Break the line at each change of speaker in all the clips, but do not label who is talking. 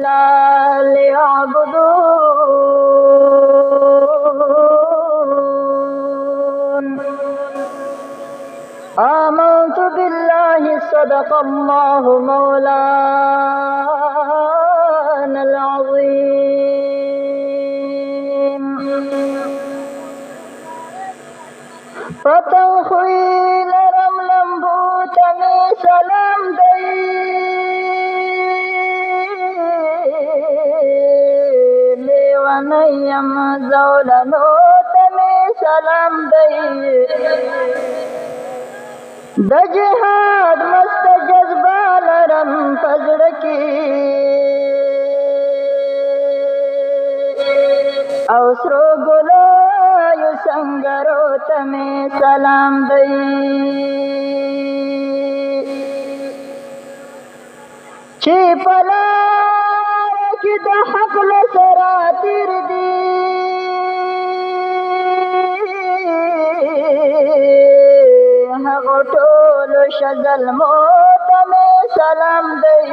إلا ليعبدون آمنت بالله صدق الله مولانا العظيم پتنگ خوی لرم لمبو تمی سلام دی لیونیم زولنو تمی سلام دی د جهاد مست جذبه لرم پزړه کې او سرو ګلایو سنگرو تمه سلام دی چې پلار کې د حق لسرا تیر دی هغه ټول شذل مو تمه سلام دی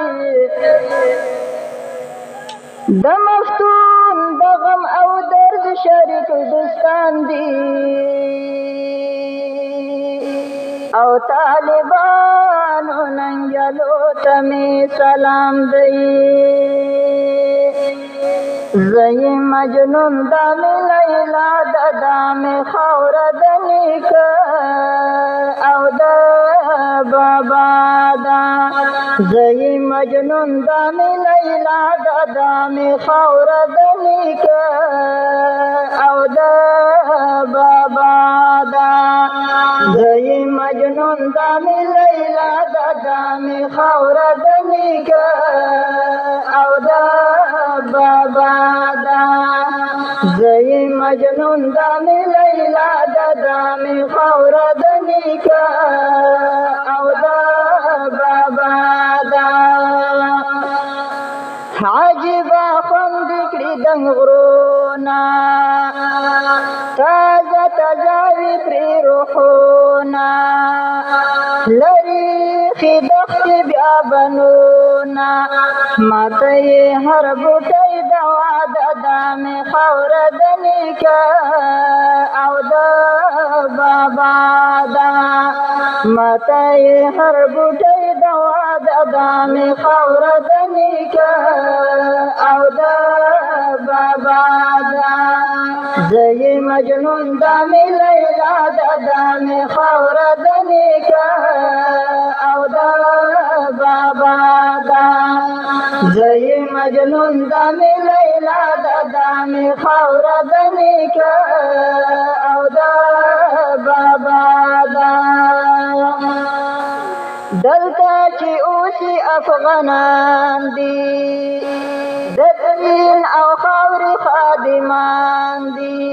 د مفتون د غم او درد شریک دوستان دي او طالبانو ننګلو تمه سلام دی زي مجنون د لیلا د دام خور د نیک او د بابا دا زي مجنون د لیلا د دام خور د نیک او د بابا دا زي مجنون د لیلا د دام خور د نیک او د بابا دا زي مجنون د لیلا د دام خور د نیک او د بابا دا عجبا خوند کړي دنګ غرونا تازه تازه پری روحونا لری خدخت بیا بنونا ماته هر بوټي دوا د دام خور د نیک او د بابا دا ماته هر بوټي دوا د دام خور د نیک او د بابا دا زي مجنون د لیلا د دام خور د نیک او د بابا دا زي مجنون د لیلا د دام خور د نیک او د بابا دا دلته چې اوسي افغانان دي د دین او خاورې خادمان دي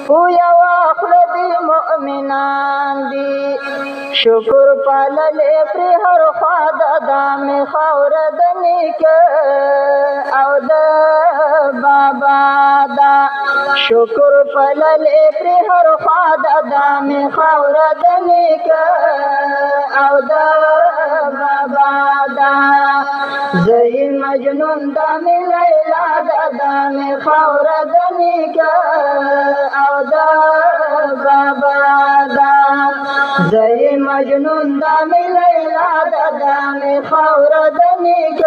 پویا واخله دي مؤمنان دي شکر پاللې پر هر خوا د دام خاور د نیک او د بابا دا شکر پاللې پر هر خوا د دام خاور د نیک او د بابا دا زي مجنون د لیلا د دام خاور د نیک او د بابا دا زي مجنون د لیلا د دام خاور د نیک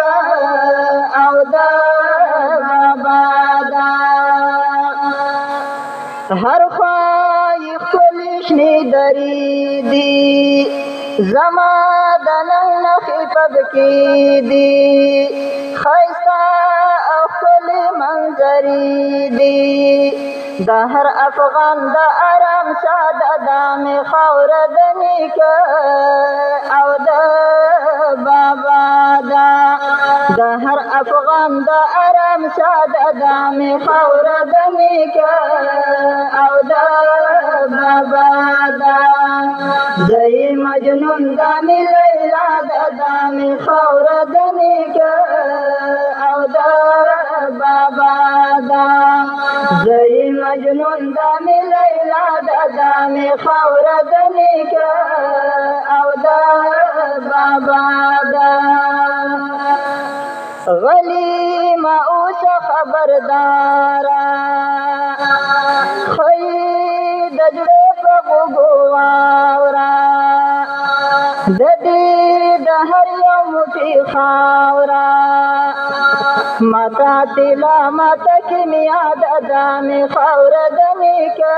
او د بابا دا هر خوای خپل شنی دری دی زما د نن خفب کی دی خیستا او خپل منظری دی د هر افغان د آرام ساده دام خاور د نیک او د بابا دا د هر افغان د آرام ساده دام خاور د نیک او د بابا دا زي مجنون د لیلا د دام خاور د نیک او د بابا دا زي مجنون د لیلا د دام خاور د نیک او د بابا دا غلی ما اوس خبردارا خی د زړه په غوږو واوره د دې د هر یو موټي خاوره ماته تلا ماته کیمیا د دامې خاوره د نیکه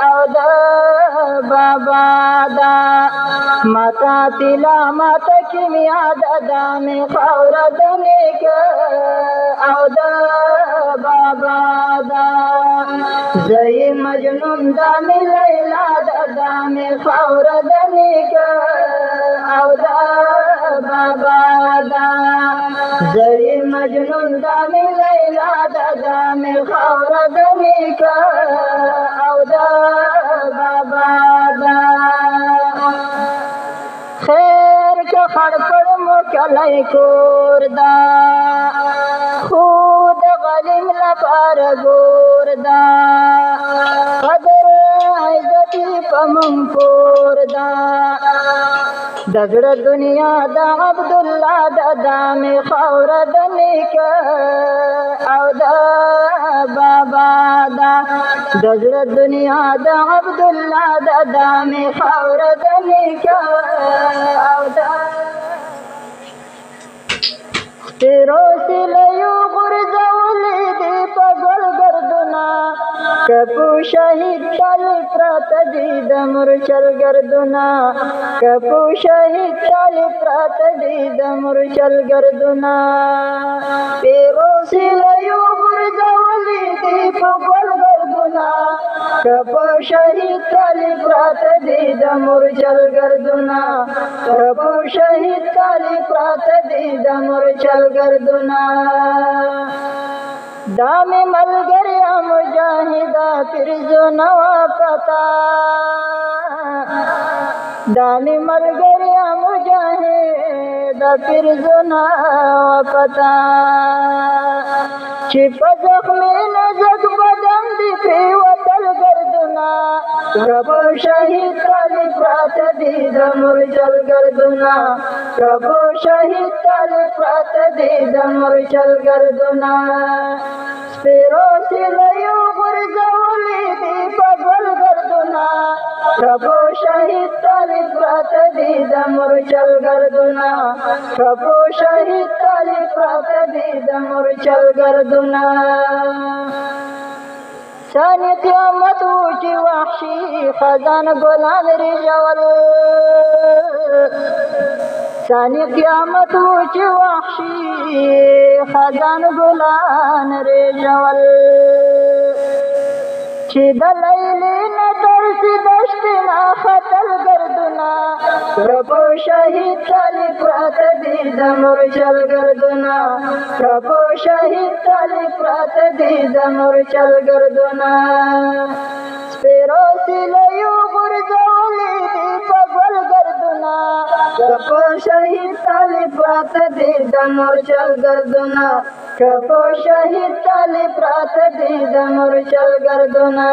او د بابا دا ماته تلا ماته کیمیا د دامې خاوره د نیکه او د بابا دا زئی مجنون د مې لیلا د دامې خاوره د نیکه او د بابا دا زئی مجنون د مې لیلا د دامې خاوره د نیکه او د بابا دا خیر که خړ پړ مو کلی کور دا خود غلیم لپاره ګور دا قدر عزتي په مونږ پور دا د زړه دنیا د عبدالله د دامې خاوره د نیکه او د بابا دا د زړه دنیا د عبدالله د دامې خاوره د نیکه او د تیرو سیلیو غرزولی دی پا گل گردنا کپو شهید تل پرات دی د مرچل گردنا کپو شهید تل پرات دی د مرچل گردنا تیرو سیلیو غرزولی دی پا گل گردنا کپو شهید تل پرات دی د مرچل گردنا کپو شهید تل پرات دی د مرچل گردنا دامِ ملگریا مجاہدہ پرزو نوا پتا دامِ ملگریا مجاہدہ پرزو نوا پتا چی پزخمی نزک بدن دی پیوتل گردنا ربو شہید تالی پرات دی دمرچل گردنا ربو شہید تالی پرات دی دمرچل گردنا سپیرو سیلیو غرزولی دی پگل گردنا ربو شہید تالی پرات دی دمرچل گردنا ربو شہید تالی پرات دی دمرچل گردنا ثانی قیامت وچی وحشی خزان گلان رجول ثانی قیامت وچی وحشی خزان گلان رجول چی دلیلی نترسی دشتنا خطل گردنا ربو شہید تالی پرات دی دمرچل گردنا ربو شہید تالی پرات دی دمرچل گردنا سپیرو سیلیو غرزولی دی پگل گردنا ربو شہید تالی پرات دی دمرچل گردنا ربو شہید تالی پرات دی دمرچل گردنا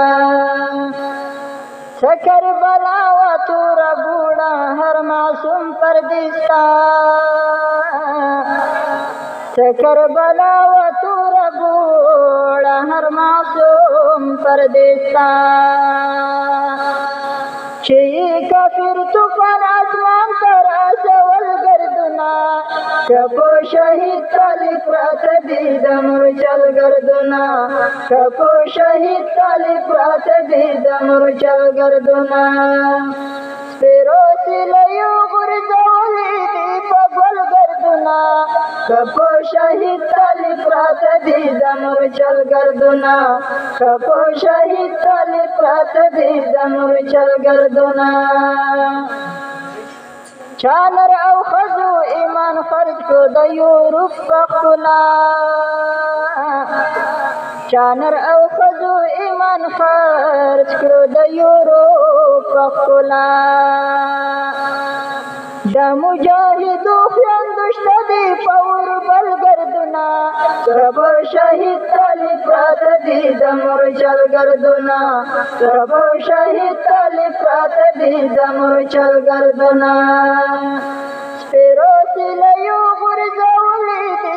سکر بلا و تور بوڑا ہر معصوم پردیستا سکر بلا و تور بوڑا ہر معصوم پردیستا چی کافر طوفان آسمان تر آسول گردنا کپو شہید تالی پرات دی دمرچل گردنا کپو شہید تالی پرات دی دمرچل گردنا سپیرو سیلیو غرزولی دی پگل گردنا کپو شہید تالی پرات دی دمرچل گردنا کپو شہید تالی پرات دی دمرچل گردنا چانر او خزو ایمان خرج کو د یورپ پخلا چانر او خزو ایمان خرج کو د یورپ پخلا د مجاهدو خویندشت دی پور بل گردنا ربو شہید تالی پرات دی دمرچل گردنا ربو شہید تالی پرات دی دمرچل گردنا سپیرو سیلیو غرزولی دی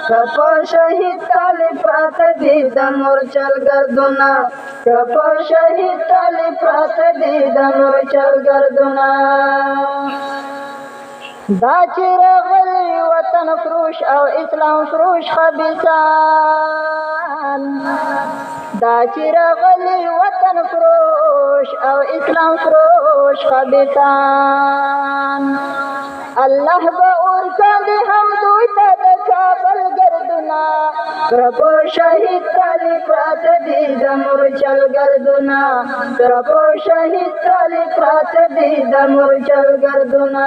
کپا شهید طالب پراته دي د مورچل ګردونه کپا شهید طالب پراته دي د مورچل ګردونه دا چې راغلي وطن فروش او اسلام فروش خبیثان دا چې راغلي وطن فروش او اسلام فروش خبیثان الله به ورکړي هم دوی ته د کابل ګردونه کرپو شهید طالب پراته دي د مورچل ګردونه کرپو شهید طالب پراته دي د مورچل ګردونه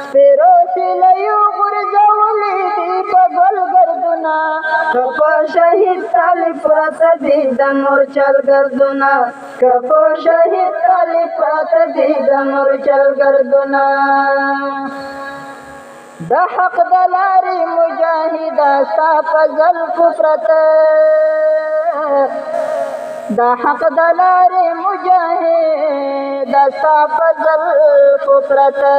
سپیرو سیلیو غورځولي دي په ګل ګردونه کرپو شهید طالب پراته دي د مورچل ګردونه کرپو شهید طالب پراته دي د مورچل ګردونه د حق د لارې مجاهده ستا په زلفو پرته د حق د لارې مجاهده ستا په زلفو پرته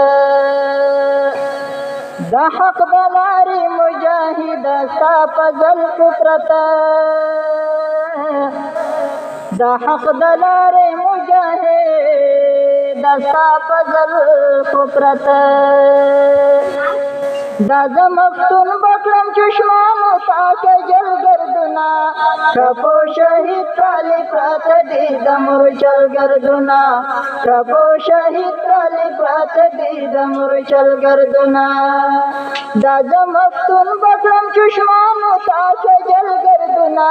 د حق د لارې مجاهده ستا په زلفو پرته د حق د لارې مجاهده ستا په زلفو پرته دا زمفتون بکلم چشمانو تاکه جل گردونا کپو شهید طالب پراته دي د مورچل گردونا کپو شهید طالب پراته دي د مورچل گردونا دا زمفتون بکلم چشمانو تاکه جل گردونا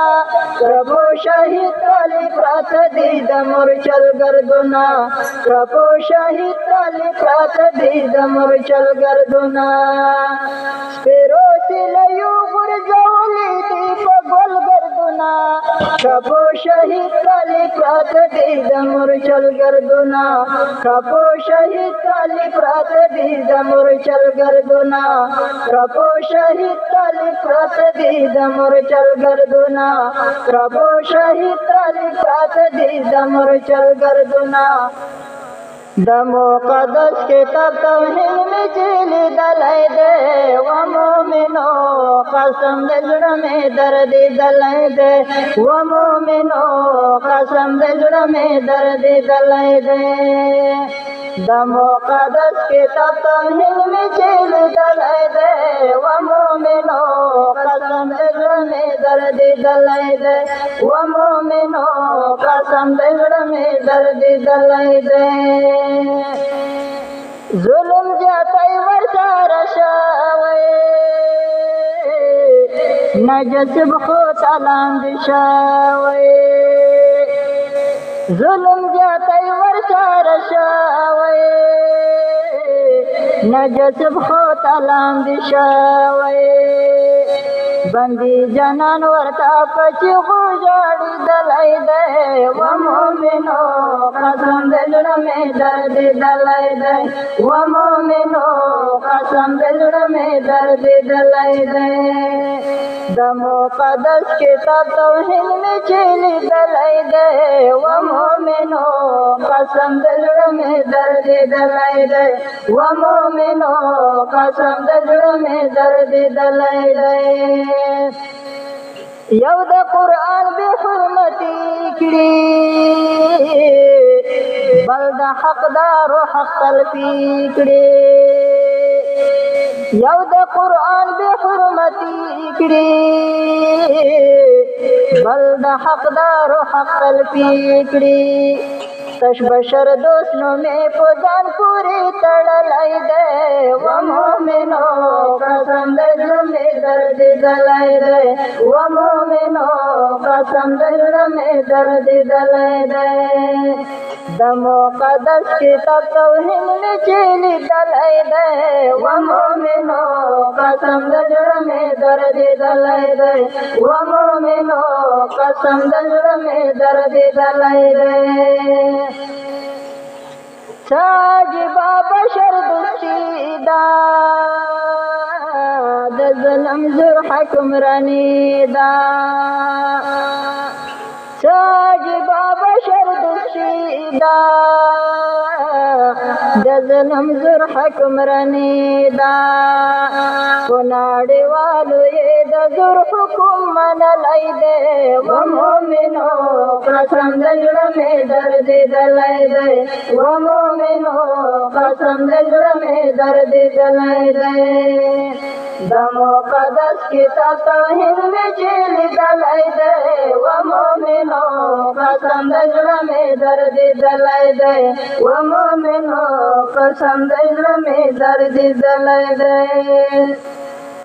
کپو شهید طالب پراته دي د مورچل گردونا کپو شهید طالب پراته دي د مورچل گردونا سپیرو سیلیو غورځولي دي په ګل ګردونه کپو شهید طالب پراته دي د مورچل ګردونه کپو شهید طالب پراته دي د مورچل ګردونه کپو شهید طالب پراته دي د مورچل ګردونه کپو شهید طالب پراته دي د مورچل ګردونه د مقدس کتاب توحید می چلی دلای دے و مومنو قسم د زړه می درد دلای دے و مومنو قسم د زړه می درد دلای دے د مقدس کتاب توحید می چلی دلای دے و مومنو قسم د زړه می درد دلای دے و مومنو قسم د زړه می درد دلای دے ظلم زیاتی ورسره شوی نجسب خود لاندې شوی ظلم زیاتی ورسره شوی نجسب خود لاندې شوی بندي جنان ورته پچې غوړې دلای دې و مومنو قسم د زړه مې درد دلای دې و مومنو قسم د زړه مې درد دلای دې د مقدس کتاب توحید مې چلی دلای دې و مومنو قسم د زړه مې درد دلای دې و مومنو قسم د زړه مې درد دلای دې یو د قرآن بے حرمتی کړي بل د حقدارو حق تلفي کړي یو د قرآن بے حرمتی کړي بل د حقدارو حق تلفي کړي تش بشر دوست نو میں پوزان پوری تڑلائی دے و مومنو قسم د زړه مې درد دلای دے و مومنو قسم د زړه مې درد دلای دے د مقدس کتاب توحید مې چلی دلای دے و مومنو قسم د زړه مې درد دلای دے و مومنو قسم د زړه مې درد دلای دے ساجبا بشر دستی دا د ظلم زور حکمرانی دا ساجبا بشر دستی شیدا د ظلم زور حکمرانی دا په نړیوالو یې د زور حکم منلی دی و مؤمنو قسم د زړه مې دردېدلی دی و مؤمنو قسم د زړه مې دردېدلی دی د مقدس کتاب توحید مې چې لیدلی دی و مؤمنو قسم د زړه مې دردېدلی دی و مؤمنو قسم د زړه مې دردېدلی دی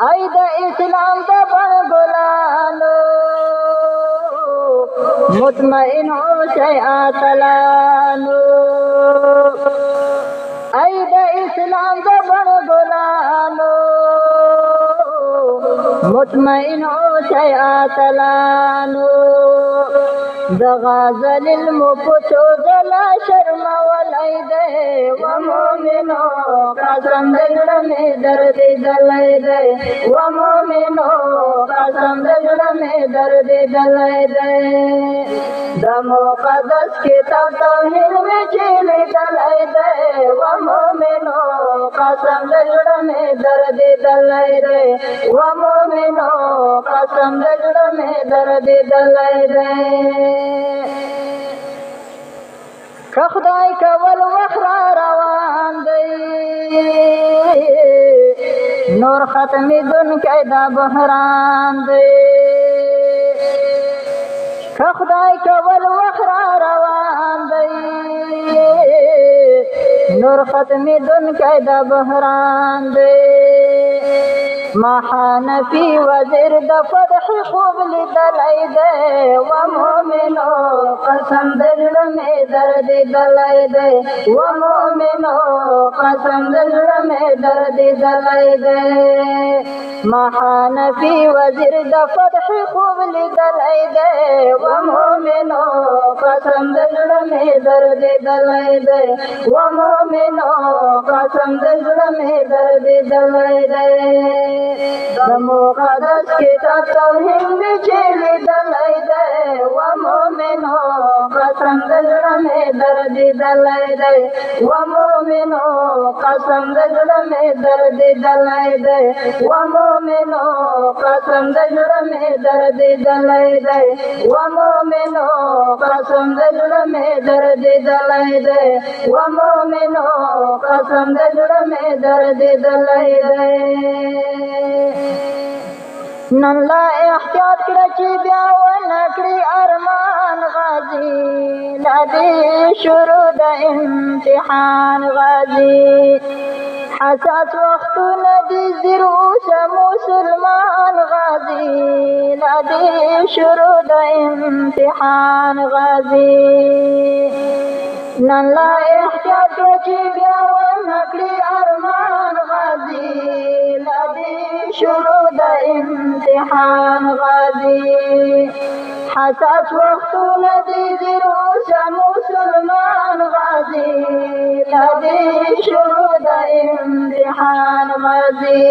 ای د اسلام د بڼ ګلانو مطمئن اوسئ اتلانو ای د اسلام د بڼ ګلانو مطمئن اوسئ اتلانو د غزل المپچو زلا شرمولی دی و مؤمنو قسم د زړه مې دردېدلی دی و مؤمنو قسم د زړه مې دردېدلی دی د مقدس کتاب توحید مې چې لیدلی دی و مؤمنو قسم د زړه مې دردېدلی دی و مؤمنو قسم د زړه مې دردېدلی دی که خدای کول وخت را روان دی نور ختمېدونکی دا بحران دی که خدای کول وخت را روان دی نور ختمېدونکی دا بحران دی ما حنفي وزیر د فتح خوب لیدلی دی و مؤمنو قسم د زړه مې دردېدلی دی و مؤمنو قسم د زړه مې دردېدلی دی ما حنفي وزیر د فتح خوب لیدلی دی و مؤمنو قسم د زړه مې دردېدلی دی و مؤمنو قسم د زړه مې دردېدلی دی د مقدس کتاب توحید مې چې لیدلی دی و مؤمنو قسم د زړه مې دردېدلی دی و مؤمنو قسم د زړه مې دردېدلی دی و مؤمنو قسم د زړه مې دردېدلی دی و مؤمنو قسم د زړه مې دردېدلی دی و مؤمنو قسم د زړه مې دردېدلی دی نن لا احتیاط کړه چې بیا ونه کړي ارمان غازي لا دې شروع د امتحان غازي حساس وختونه دي زیر اوسه مسلمان غازي لا دې شروع د امتحان غازي نن لا احتیاط کړه چې بیا ونه کړي ارمان غازي لا دې شروع د امتحان غازي حساس وختونه دي زیر اوسه مسلمان غازي لا دې شروع د امتحان غازي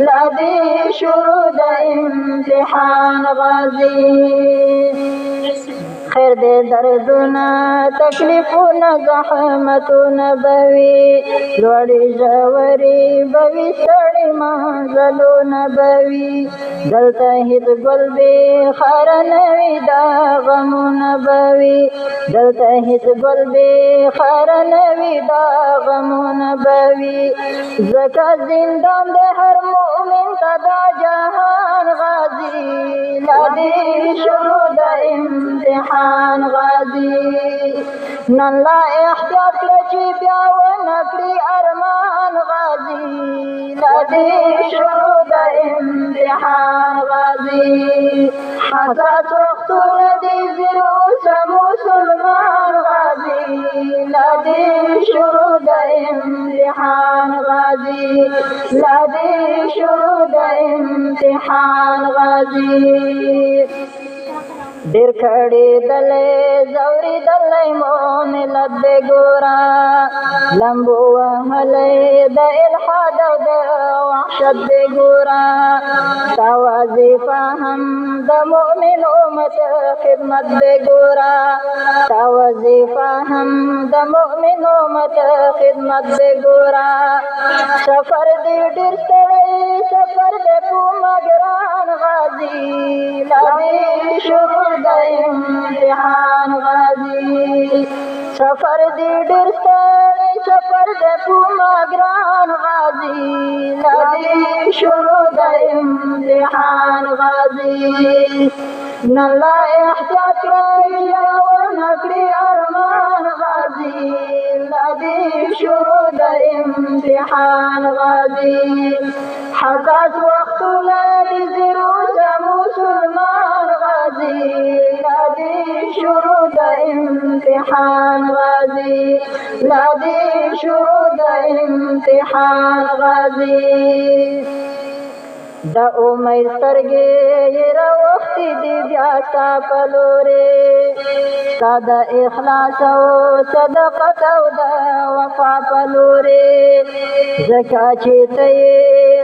لا دې شروع د امتحان غازي خیر دې دردونه تکلیفونه زحمتونه بوي لوړې ژورې بوي ستړي منزلونه بوي دلته هېڅ ګل بې خاره نه وي دا غمونه بوي دلته هېڅ ګل بې خاره نه وي دا غمونه بوي ځکه زندان د هر مؤمن ته دا جهان غازي لا دې شروع د امتحان غازي نن لا احتیاط کړه چې بیا ونه کړي ارمان غازي لا دې شروع د امتحان غازي حساس وختونه دي زیر اوسه مسلمان غازي لا دې شروع د امتحان غازي لا دې شروع د امتحان غازي ډېر کړېدلی ځورېدلی مو ملت دی ګوره لمبو وهلی د الحاد او د وحشت دې ګورا تا وظیفه هم د مؤمن امت خدمت دې ګورا تا وظیفه هم د مؤمن امت خدمت دې ګورا سفر دې ډېر ستړی سفر دې کومه ګران غازي لا دې شروع د امتحان غازي سفر دې ډېر ستړی سفر دې کومه ګران غازي لا دې شروع د امتحان غازي نن لا احتیاط کړئ ورنکړي ارمان غازي لا دې شروع د امتحان غازي حساس وختونه دې زیروزه مسلمان غازي لا دې شروع د امتحان غازي لا دې شروع د امتحان غازي د امید سترګې یې راوختې دي بیا ستا په لورې ستا د اخلاص او صداقت او د وفا په لورې ځکه چې ته یې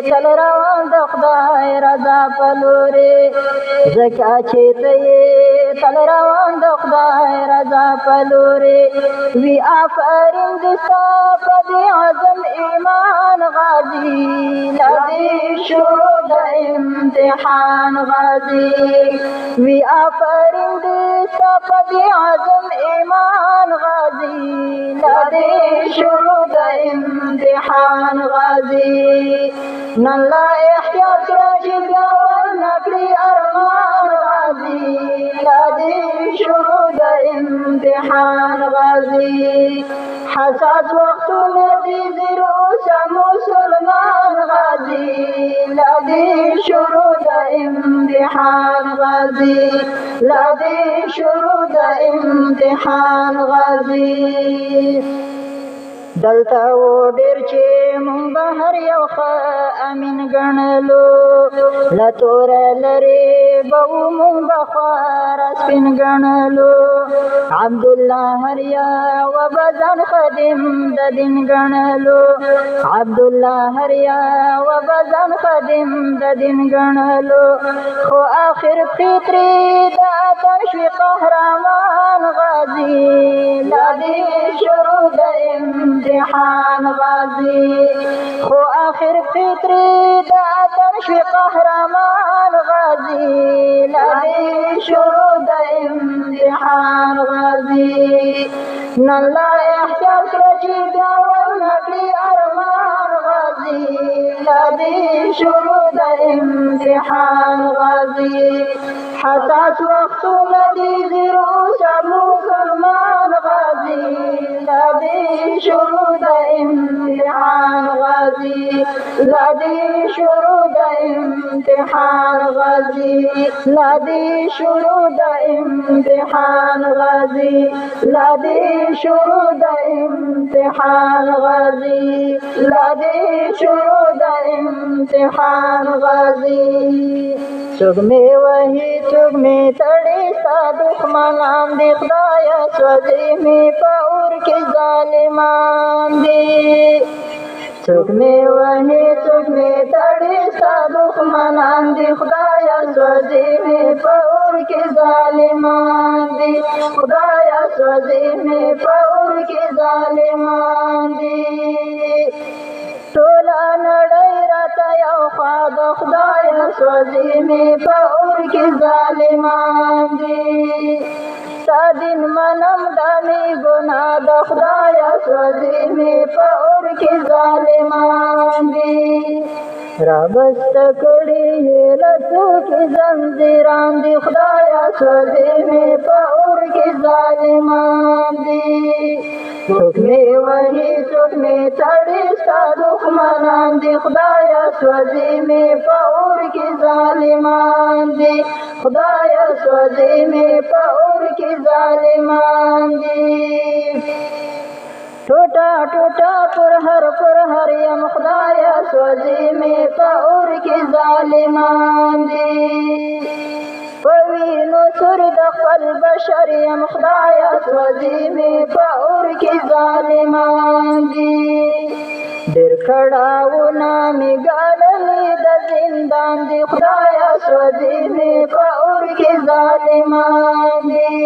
تل روان د خدای رضا په لورې ځکه چې ته یې تل روان د خدای رضا په لورې وي آفرین دې ستا په دې عزم ایمان غازي لا دې شروع د امتحان غازي وی آفرین دې ستا په دې عزم ایمان غازي لا دې شروع د امتحان غازي نن لا احتیاط کړه چې بیا ورنکړي ارمان غازي لا دې شروع د امتحان غازي حساس وختونه دې زیروزه مسلمان غازي لا دې شروع د امتحان غازي لا دې شروع د امتحان غازي دلته و ډېر چې مونږ به هر یو ښه امین ګڼلو له توره لرې به و مونږ به خواره سپین ګڼلو عبدالله هر یو به ځان خادم د دین ګڼلو عبدالله هر یو به ځان خادم د دین ګڼلو خو آخر فطري د اتن شوي قهرمان غازي لا دې شروع د امتحان غازي خو آخر فطري د اتن شوي قهرمان غازي لا دې شروع د امتحان غازي نن لا احتیاط کړه چې بیا ورنکړي ارمان غازي لا دې شروع د امتحان غازي حساس وختونه دې زیروزه مسلمان غازي لا دې شروع د امتحان غازي لا دې شروع د امتحان غازي لا دې شروع د امتحان غازي لا دې شروع د امتحان غازي لا دې شروع د امتحان غازي څوک مې وهي څوک مې تړي ستا دښمنان دي خدایه سوځي مې په اور کې ظالمان دي څوک مې وهي څوک مې تړي ستا دښمنان دي خدایه سوځي مې په اور کې ظالمان دي خدایه سوځي مې په اور کې ظالمان دي ټوله نړۍ راته یو خوا د خدایه سوځي مې په اور کې ظالمان دي ستا دین منم دا مې ګناه د خدایه سوځي مې په اور کې ظالمان دي رابسته کړي یې له څوکې زنځیران دي خدایه سوځي مې په اور کې ظالمان دي څوک مې وهي څوک مې تړي ستا دښمنان دي خدایه سوځي مې په اور کې ظالمان دي خدایه سوځي مې په اور کې ظالمان دي ټوټه ټوټه پر هر یم خدایه سوځي مې په اور کې ظالمان دي په وینو سور د خپل بشر یم خدایه سوځي مې په اور کې ظالمان دي ډېر کړاوونه مې ګاللي د زندان دي خدایه سوځي مې په اور کې ظالمان دي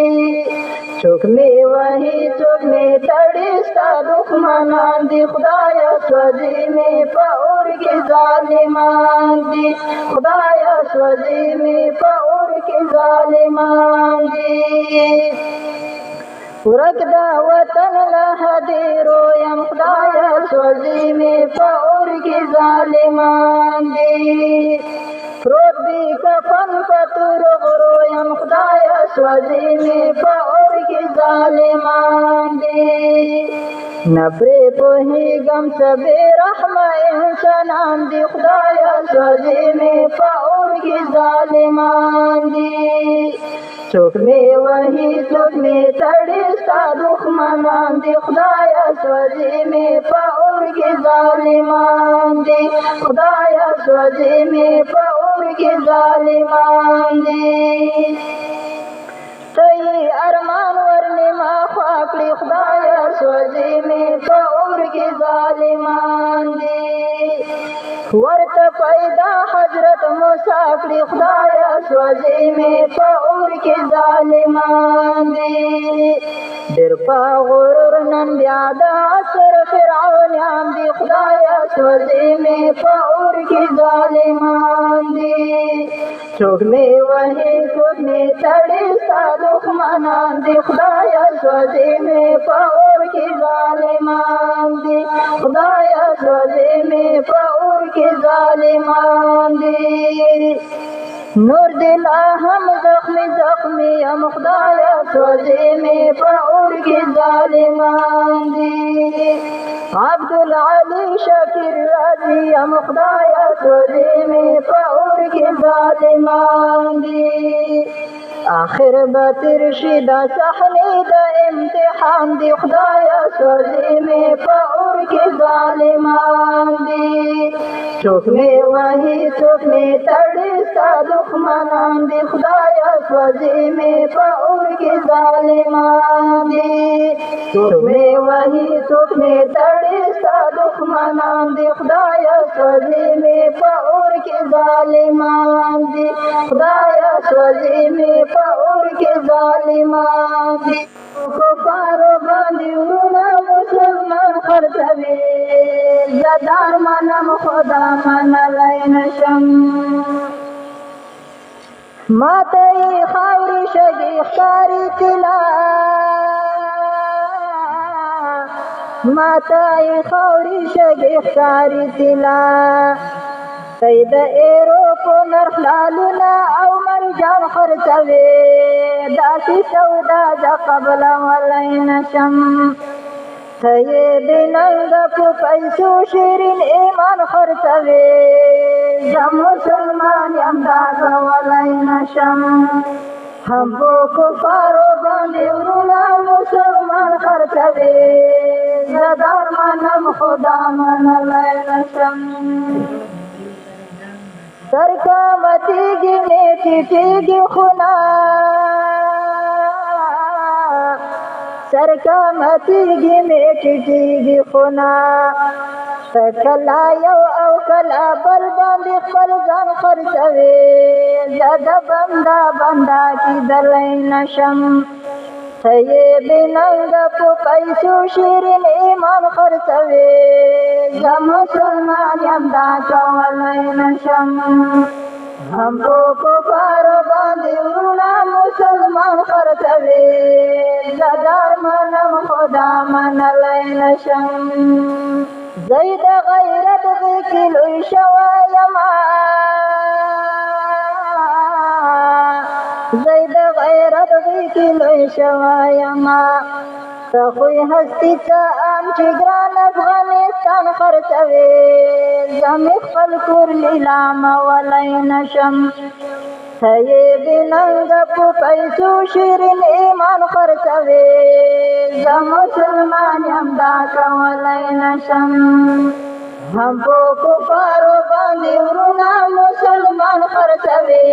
څوک مې وهي څوک مې تړي ستا دښمنان دي خدایه سوځي مې په اور کې ظالمان دي خدایه سوځي مې په اور کې ظالمان دي ورک دا وطن له هدیرو یم خدایه سوځي مې په اور کې ظالمان دي پروت بې کفن په تورو غرو یم خدایه سوځي مې په اور کې ظالمان دي نه پرې پوهېږم څه بې رحمه انسانان دي خدایه سوځي مې په اور کې ظالمان دي څوک مې وهي څوک مې تړي ستا دښمنان دي خدایه سوځي مې په اور کې ظالمان دي خدایه سوځي مې په اور کې ظالمان دي ته یې ارمان ورنما خوا کړي خدایه سوځي مې په اور کې ظالمان دي ورته پیدا حضرت موسی کړي خدایه سوځي مې په اور کې ظالمان دي ډېر په غرور نن بیا د عصر فرعونیان دي خدایه سوځي مې په اور کې ظالمان دي څوک مې وهي څوک مې تړي ستا دښمنان دي خدایه سوځي مې په اور کې ظالمان دي خدایه سوځي مې په اور کې ظالمان دي نور دې لا هم زخمي زخمي یم خدایه سوځي مې په اور کې ظالمان دي عبدالعلي شکر راضي یم خدایه سوځي مې په اور کې ظالمان دي آخر به تېر شي دا صحنې د امتحان دي خدایه سوځي مې په اور کې ظالمان دي څوک مې وهي څوک مې تړي ستا دښمنان دي خدایه سوځي مې په اور کې ظالمان دي څوک مې وهي څوک مې تړي ستا دښمنان دي خدایه سوځي مې په اور کې ظالمان دي خدایه سوځي مې په اور کې ظالمان دي کفارو باندې ورونه مسلمان خرڅوي زدار منم خدا منلی نشم ماته یې خاورې شګې ښکاري طلا ماته یې خاورې شګې ښکاري طلا تی د ایرو په نرخ لالونه او مرجان خرڅوي داسې سودا زه قبلولی نشم ته یې بې ننګه په پیسو شیرین ایمان خرڅوي زه مسلمان یم دا کولی نشم هم په کفارو باندې ورونه مسلمان خرڅوي زه دار منم خدا منلی نشم سرکامتیږي مې ټیټېږي خونه سرکامتیږي مې ټیټېږي خونه ته کله یو او کله بل باندې خپل ځان خرڅوي زه د بنده بنده کېدلی نشم ته یې بې ننګه په پیسو شیرین ایمان خرڅوي زه مسلمان یم دا کولی نشم هم په کفارو باندې ورونه مسلمان خرڅوي زه دار منم خدا منلی نشم زه د غیرت غېږې لوی شوی یمه زه د غیرت غېږې لوی شوی یمه ته خوی هستي ته ام چې ګران افغانستان خرڅوي زه مې خپل کور لیلامولی نشم ته یې بې ننګه په پیسو شیرین ایمان خرڅوي زه مسلمان یم دا کولی نشم هم په کفارو باندې ورونه مسلمان خرڅوي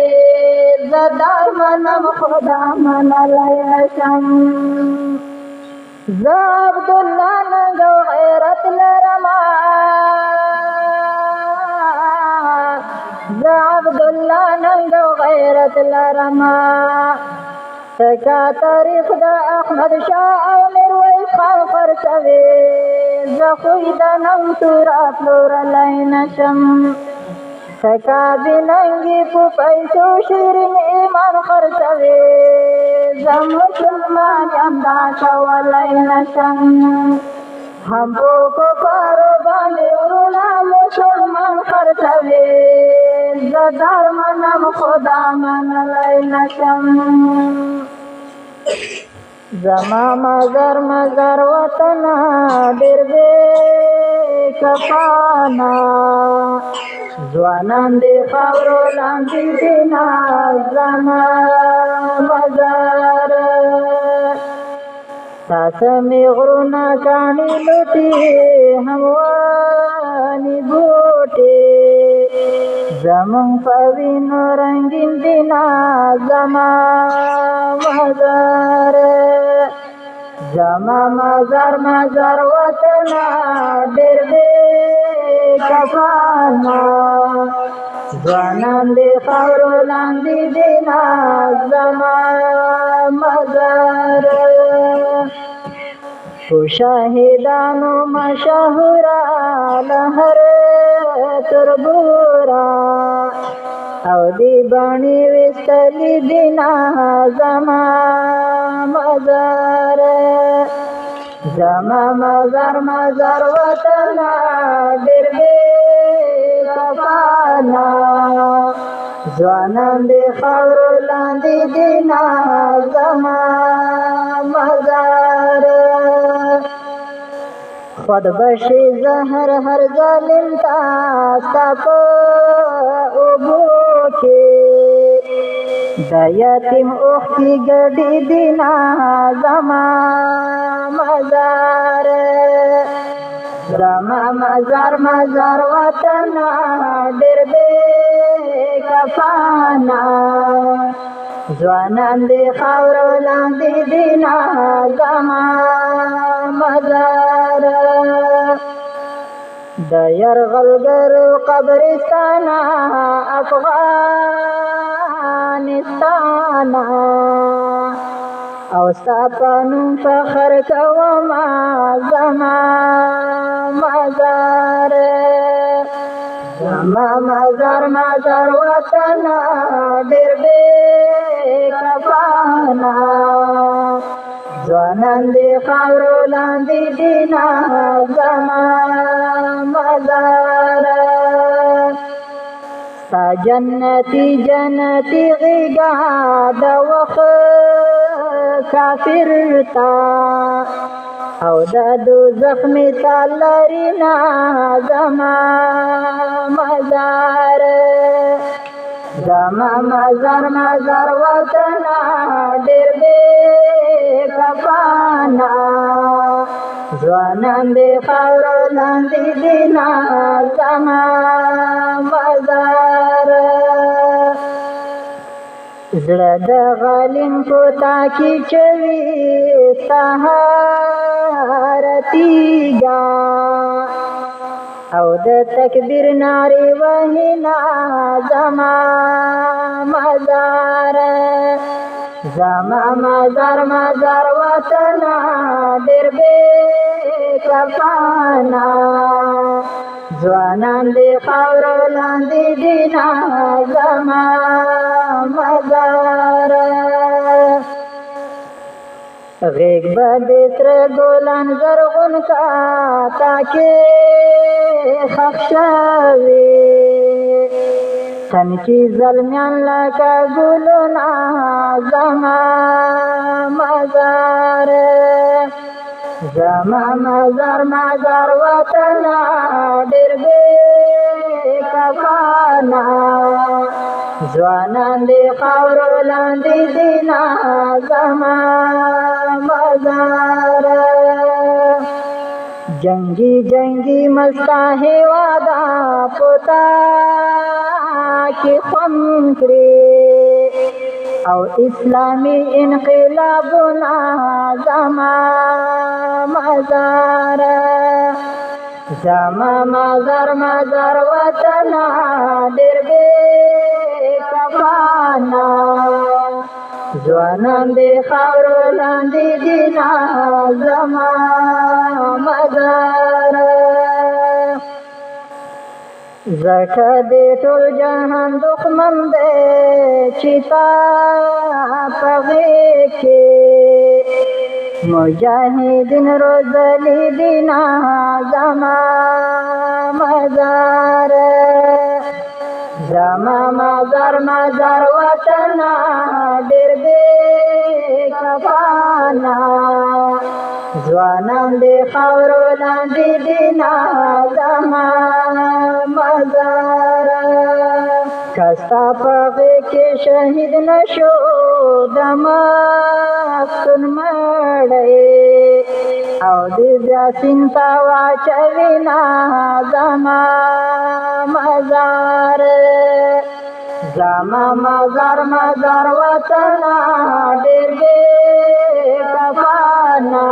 زه دار منم خدا منلی نشم زه عبدالله ننګ او غیرت لرمه زه عبدالله ننګ او غیرت لرمه تکا تاریخ د احمد شاه او میرویس خان خرڅوي زه خوی د ننګ توره پلورلی نشم تکا بننګي په پیسو شیرین ایمان خرڅوي زه مسلمان یم دا کولی نشم هم په کفارو باندې ورونه مسلمان خرڅوي زه درمنم خدا منلی نشم زما مزر وطنه ډېر بې کفانه ځوانان د خاورو لاندې دینه زما مزر تاسمې غرونه کاڼي لوټي هموانې بوټي زمونږ په وینو رنګین دینه زما مزر زما مزر وطنه ډېر بې کفانه ځوانان د خاورو لاندې دینه زما مزر په شاهدانو مشهوره له هر تربوره او دی باڼې ویستلي دینه زما مزر زما مزر وطنه ډېر بې کفانه ځوانان د خاورو لاندې دینه زما مزر خود بشي زهر هر ظالم تا ستا په اوبو کې د یتیم اوښکې ګډې دینه زما مزر زما مزر وطنه ډېر بې کفانه ځوانان د خاورو لاندې دینه زما مزر د یرغلګرو قبرستانه افغانستانه او ستا په نوم فخر کومه زما مزر زما مزر وطنه ډېر بې کفانه ځوانان د خاورو لاندې دینه زما مزر ستا جنتي غېږه د وخت کافر تا او د دوزخ مثال لري نه زما مزر زما مزر وطنه ډېر بې کفانه ځوانان د خاورو لاندې دینه زما مزر زړه د غلیم په تا کې چوي سهار تیږه او د تکبیر نارې وهي نه زما مزر زما مزر وطنه ډېر بې کفانه ځوانان د خاورو لاندې دینه زما مزر غیږ به د سره ګلان زرغون کا تاکې ښخ شوي تن کې زلمیان لکه ګلونه زما مزر زما مزر وطنه ډېر بې کفانه ځوانان د خاورو لاندې دینه زما مزر جنگی مستا هیوادا پتا کې خوند کړي او اسلامی انقلابونه زما مزار وطنه ډېر کفانا ځوانان د خاورو لاندې دینا زما مزار زکه د ټول جهان دښمن دی چې تا په غېږ کې مجاهدین روزلي دینا زما مزار زما مزار مزار وطنه ډېر بې کفانه ځوانان د خاورو لاندې دینا زما مزار که ستا په غېږ کې شهید نشو د مفتون مړی او د یاسین ته واچوینه زما مزار زما مزار مزار وطنه ډېر بې کفانه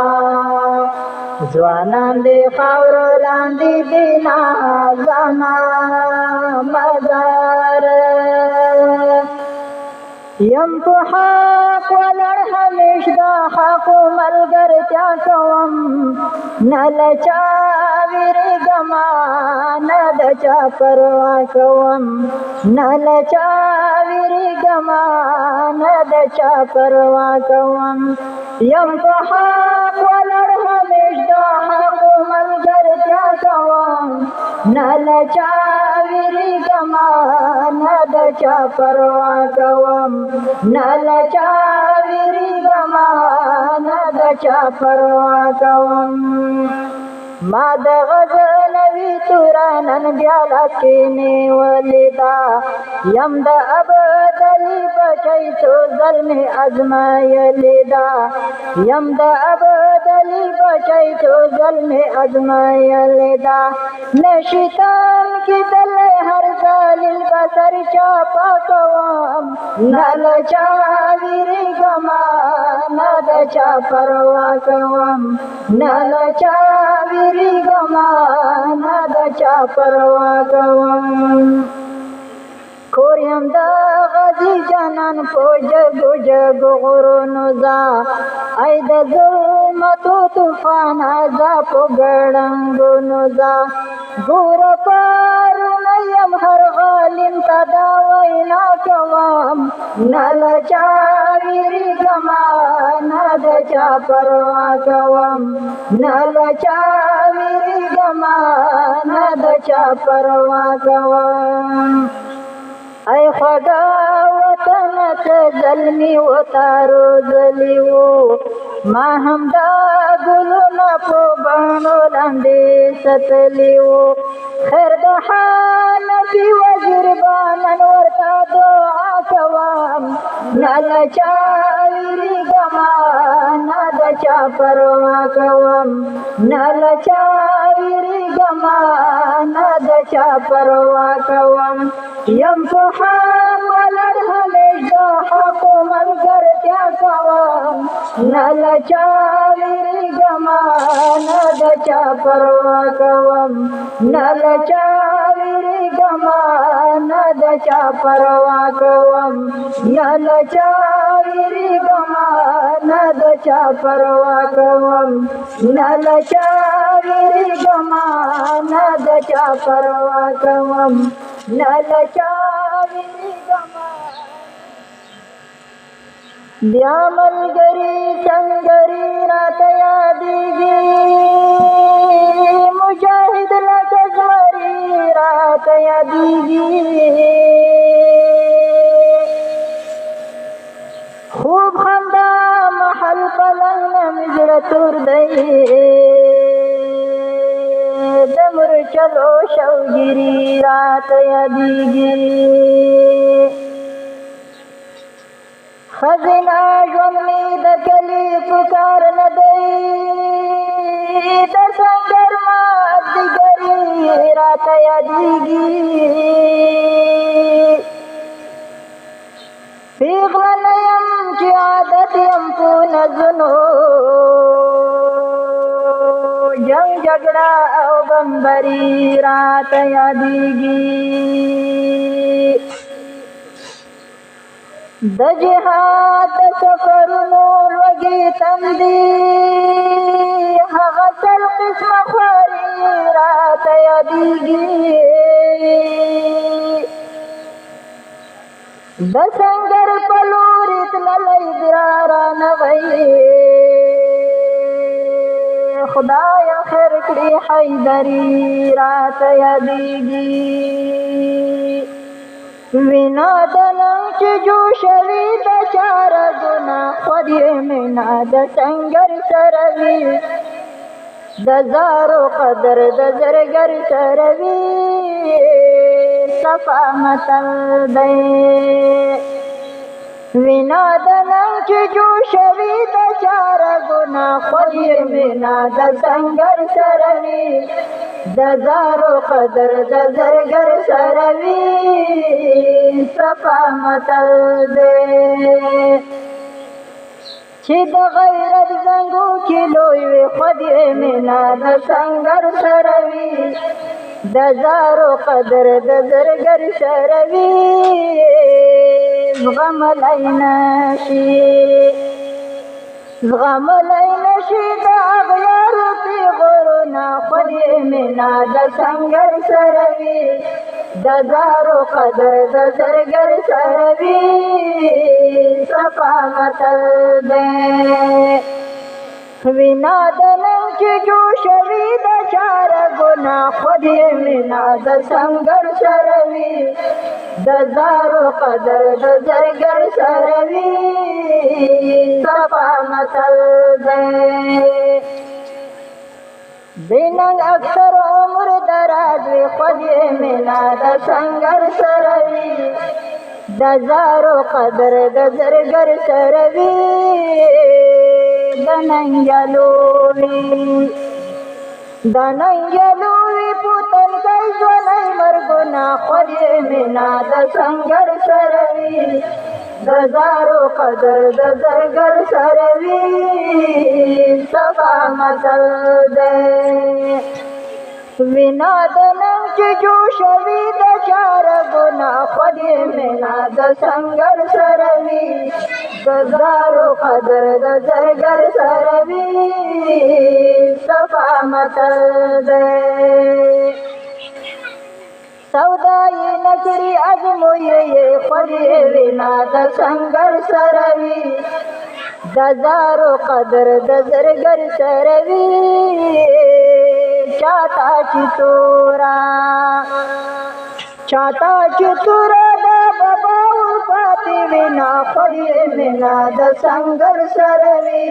ځوانان د خاورو لاندې دینا زما مزار یم په حق ولاړ همیش د حقو ملګرتیا کوم نه له چا وېرېږمه نه د چا پروا کوم نه له چا وېرېږمه نه د چا پروا کوم یم په حق ولاړ همیش د حقو ملګرتیا کوم نه له چا وېرېږمه نه د چا پروا کوم نه له چا وېرېږمه نه د چا پروا کوم ما د غزنوي توره نن بیا لاس کې نیولې ده یم د ابدالي بچی څو ځل مې ازمایلې ده یم د ابدالي بچی څو ځل مې ازمایلې ده نشي تم کېدلی هر ذلیل به سر چاپه کوم نه له چا وېرېږمه نه د چا پروا کوم نه له چا وېرېږمه نه د چا پروا کوم کور یم د غازي جانان په جګو جګو غرونو ځه ای د ظلمتو طوفانه ځه په ګړنګونو ځه ګوره پارونه یم هر غالم ته دا وینا کوم نه له چا وېرېږمه نه د چا پروا کوم نه له چا وېرېږمه نه د چا پروا کوم ای خوږه وطنه ته زلمي و تا روزلي وو ما هم دا ګلونه په بڼو لاندې ساتلي وو خیر د حنفي وزیر به نن ورته دعا کوم نه له چا وېرېږمه نه د چا پروا کوم نه له چا وېرېږمه نه د چا پروا کوم یم په حق ولاړ همیش د حقو ملګرتیا کوم نه له چا وېرېږمه نه د چا پروا کوم نه له چا وېرېږمه نه د چا پروا کوم نه له چا وېرېږمه نه د چا پروا کوم نه له چا وېرېږمه نه د چا پروا کوم نه له چا وېرېږمه بیا ملګري سنګري راته یادېږي مجاهد لکه زمري راته یادېږي خوب خندا محل پلنګ نه مې زړه تور دی د مرچلو شوګیري راته یادېږي خزینه ژوند مې د کلي په کار نه دی د سنګر مازدیګري راته یادېږي پیغله نه یم چې عادت یم په نظرونو جنگ جګړه او بمبري راته یادېږي د جهاد د سفرونو لوږې تندې هغه سل قسمه خواري راته یادېږي د سنګر په لورې تللی ګرانه وی خدایا خیر کړي حیدري راته یادېږي وینا د نن چې جوشوي د چا رګونه خود یې مینا د سنګر سره وي د زارو قدر د زرګر سره وي صفا متل دی وینا د نن چې جوشوي د چا رګونه خود یې مینا د سنګر سره وي د زارو قدر د زرګر سره وي صفا متل دی چې د غیرت زنګو کې لوی وي خود یې مینا د سنګر سره وي د زارو قدر د زرګر سره وي زغملی نشي د اغیارو پیغورونه خود یې مینا د سنګر سره وي د زارو قدر د زرګر سره وي صفا متل دی وینا د نن چې جوشوي د چا رګونه خود یې مینا د سنګر سره وي د زارو قدر د زرګر سره وي صفا متل دی د نن اکثر عمر دراز وي خود یې مینا د سنګر سره وي د زارو قدر د زرګر سره وي د ننګلوي پوتنکی ځوانی مرګونه خود یې مینا د سنګر سره وي د زارو قدر د زرګر سره وي صفا متل دی وینا د نن چې جوشوي د چا رګونه خود یې مینا د سنګر سره وي د زارو قدر د زرګر سره وي صفا متل دی سودا یې نه کړي ازمویې خود یې وینا د سنګر سره وي د زارو قدر د زرګر سره وي چاته چې تورا د بابا پاتې وینا خود یې مینا د سنګر سره وي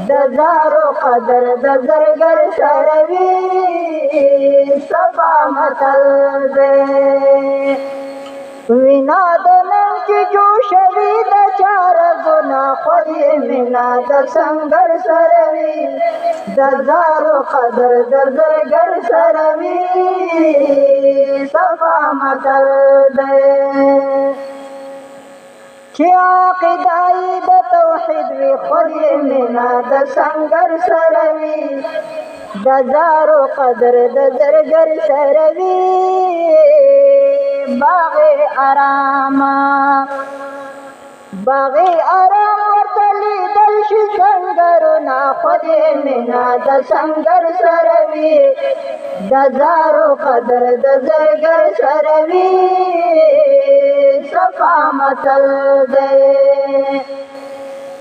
د زارو قدر د زرګر سره وي صفا متل دی وینا د نن چې جوشوي د چا رګونه خود یې مینا د سنګر سره وي د زارو قدر د زرګر سره وي صفا متل دی چې عقیده یې د توحید وي خود یې مینا د سنګر سره وي د زارو قدر د زرګر سره وي باغ آرام ورته لیدل شي سنګرونه خود یې مینا د سنګر سره وي د زارو قدر د زرګر سره وي صفا متل دی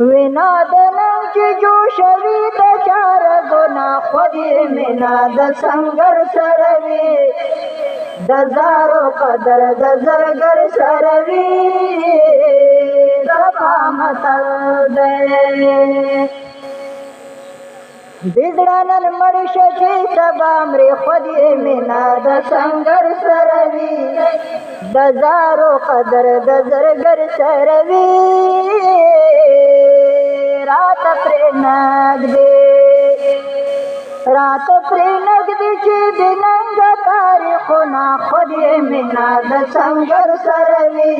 وینا د نن چې جوشوي د چا رګونه خود یې مینا د سنګر سره وي د زارو قدر د زرګر سره وي صفا متل دی د زړه نن مړ شه چې سبا مرې خود یې مینا د سنګر سره وي د زارو قدر د زرګر سره وي راته پرې نږدې چې د ننګه تاریخونه خود یې مینا د سنګر سره وي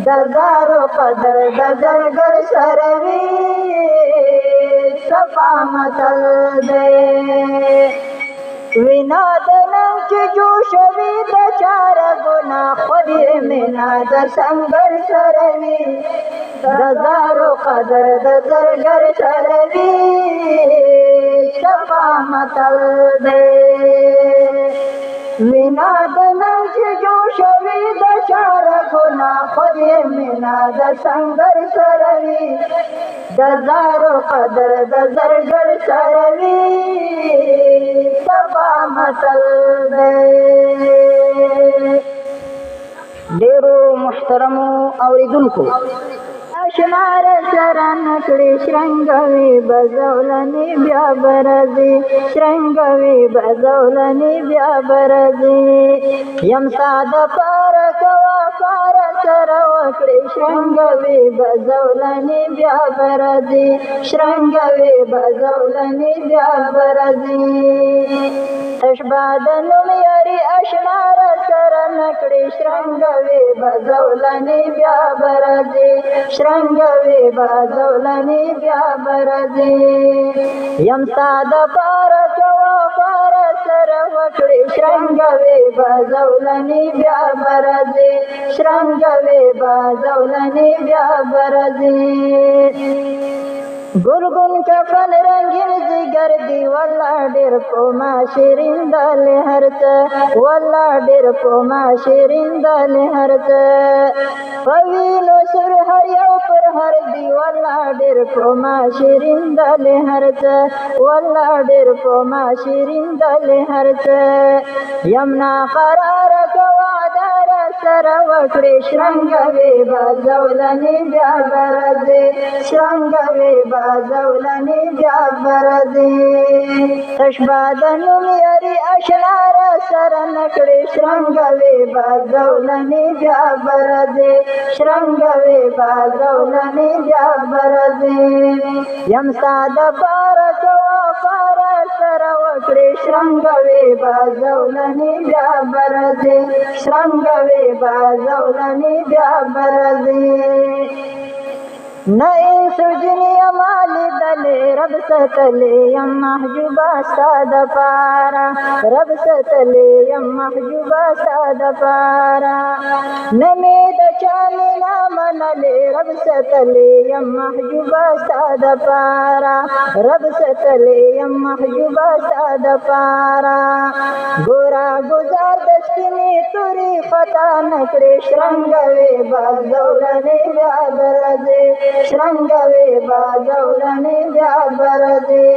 د زارو قدر د زرګر سره وي صفا متل دی وینا د نن چې جوشوي د چار گنا خود مینا د سنگر سروي د زارو قدر د زرګر سروي صفا متل دی وینا د نوج جوشوي د چار گنا خود مینا د سنگر سروي د زارو قدر د زرګر سروي صفا متل دی. ډیرو محترمو اوریدونکو اشنار سره نکړې شرنګوي بزولنې بیا برځي شرنګوي بزولنې بیا برځي یم ساده پر کوا پر سره وکړې شرنګوي بزولنې بیا برځي شرنګوي بزولنې بیا برځي تشباد نوم یاري اشنار سره نکړې شرنګوي بزولنې بیا برځي شرنګوي بازولنې بیا برځي یم ساده پار کوا پار سره وکړې شرنګوي بازولنې بیا برځي شرنګوي بازولنې بیا برځي گلگون کفن رنگین زیگر دی والله ډیر پوما شیرین دل هرڅ والله ډیر پوما شیرین دل هرڅ پوینو سر هر یو پر هر دی والله ډیر پوما شیرین دل هرڅ والله ډیر پوما شیرین دل هرڅ یمنا قرار کوا دار سره وکړې شرنګوي بازولنې بیا برځي شرنګوي بازولنې بیا برځي تشباد نوم یاري اشنار سره نکړې شرنګوي بازولنې بیا برځي شرنګوي بازولنې بیا برځي یم ساده پار کوا پار سره وکړې شرنګوي بازولنې بیا برځي شرنګوي بازولنې بیا برځي نئی سجنی مالی دلی رب ستلی یم محجوبا ساد پارا رب ستلی یم محجوبا ساد پارا نمید چالی نامنلی رب ستلی یم محجوبا ساد پارا رب ستلی یم محجوبا ساد پارا گورا گزار دستنی توری خطا نکڑی شرنگوی بازولنی بیا برزی شرنګوي بازولنې بیا برځي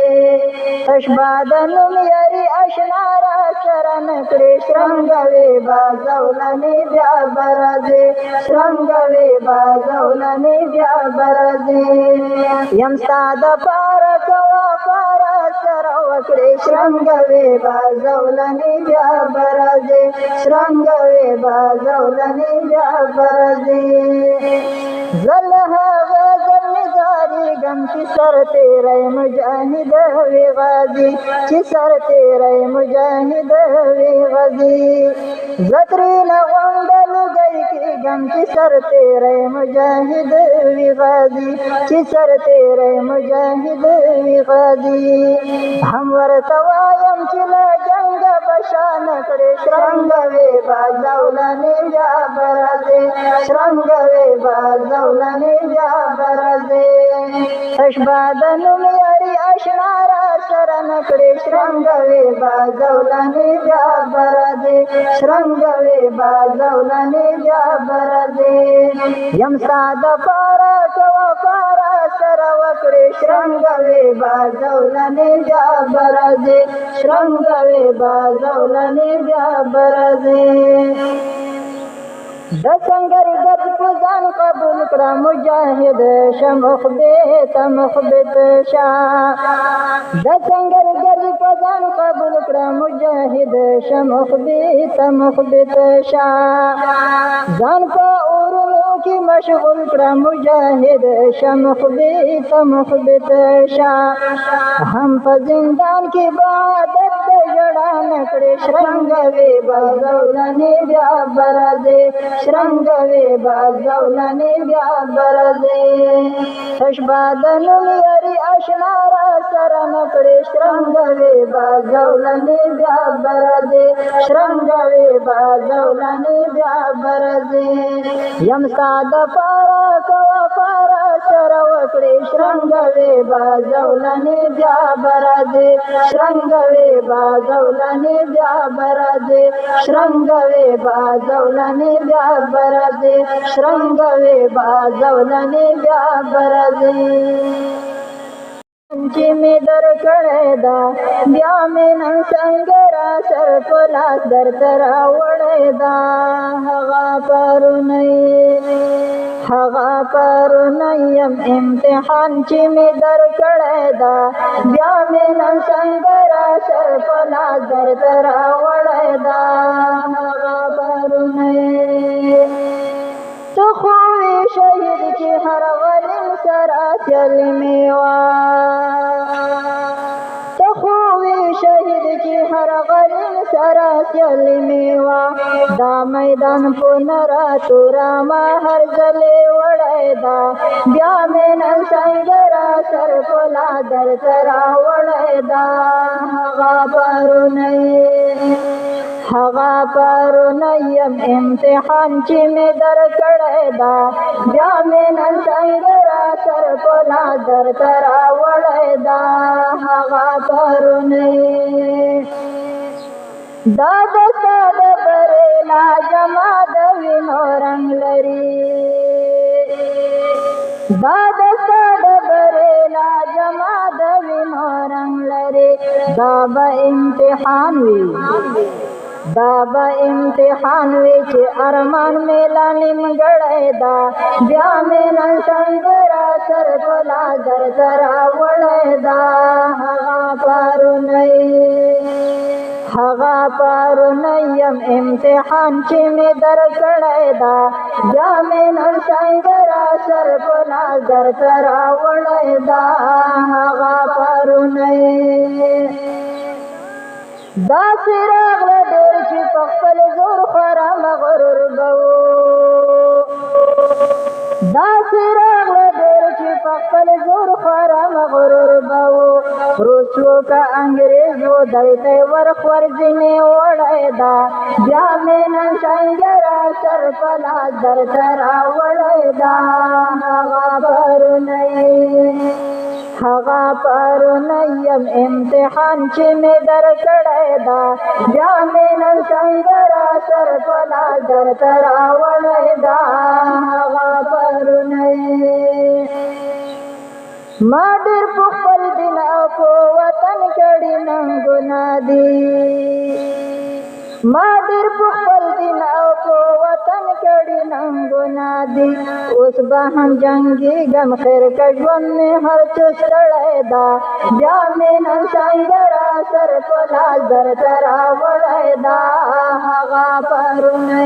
تشباد نوم یاري اشنار سره نکړې شرنګوي بازولنې بیا برځي شرنګوي بازولنې بیا برځي یم ساده پار کوا پار سره وکړې شرنګوي بازولنې بیا برځي شرنګوي بازولنې بیا برځي زلها غم چې سر تیرې مجاهد وی غازی چې سر تیرې مجاهد وی غازی زترین غوندل گئی کی غم چې سر تیرې مجاهد وی غازی چې سر تیرې مجاهد وی غازی هم ورته وایم چې له جنگ بشان کړې شرنګوي بازولنې بیا برځي شرنګوي بازولنې بیا برځي تشباد نوم یاري اشنار سره نکړې شرنګوي بازولنې بیا برځي شرنګوي بازولنې بیا برځي یم ساده پار کوا پار سره وکړې شرنګوي بازولنې بیا برځي شرنګوي بازولنې بیا برځي د سنگر ګرد په ځان قبول کړه مجاهد شه مخبت مخبت شه د سنگر ګرد په ځان قبول کړه مجاهد شه مخبت مخبت شه ځان په اورونو کې مشغول کړه مجاهد شه مخبت مخبت شه هم په زندان کې عادت ژړا نکړې شرنګوي بازولنې بیا برځې شرنګوي بازولنې بیا برځې تش بادنوم یاري آشنا را سره نکړې شرنګوي بازولنې بیا برځې شرنګوي بازولنې بیا برځې یم ساده پارا کوا پارا سره وکړې شرنګوي بازولنې بیا برځې شرنګوي بازولنې بیا برځې شرنګوي بازولنې بیا برځې شرنګوي بازولنې بیا برځې چې می در کړه دا بیا مې نن څنګه را سر په لاس درته راوړې دا هغه پرونه یم امتحان چې می در کړه دا بیا مې نن څنګه را سر په لاس درته راوړې دا هغه پرونه تو خو شهید چې هر غلیم سره کلمې وا تو خو شهید چې هر غلیم سره کلمې وا دا میدان په نرا تورا ما هر ځلې وړای دا بیا مې نن څنګه را سر په لا درته راوړای دا هغه پرونه یم امتحان چې می در کړی دا بیا مې نن څنګه را سر په لاس درته راوړی دا هغه پرونه دا د ستا د بریلا زما د وینو رنګ لري دا د ستا د بریلا زما د وینو رنګ لري دا به امتحان وي دا به امتحان وي چې ارمان مې لا نیمګړی دا بیا مې نن څنګه را سر په لاس درته راوړی دا هغه پرونه یم امتحان چې مې در کړی دا بیا مې نن څنګه را سر په لاس درته راوړی دا هغه پرونه دا څراغ له ډېر چې په خپل زور خورا مغرور به و دا څراغ له ډېر چې په خپل زور خورا مغرور به و روس و که انګریز و دلته ورخور ځینې وړی دا بیا مې نن څنګه را سر په لاس درته راوړی دا هغه پرونه یم امتحان چې می در کړی دا بیا مې نن څنګه را سر په لاس درته راوړی دا هغه پرونه ما ډېر په خپل دین او په وطن کړي ننګونه دي ما ډېر په خپل دین او په وطن کړي ننګونه دي اوس به هم جنګېږم خیر که ژوند مې هر څه ستړی دا بیا مې نن څنګه را سر په لاس درته راوړی دا هغه پرونه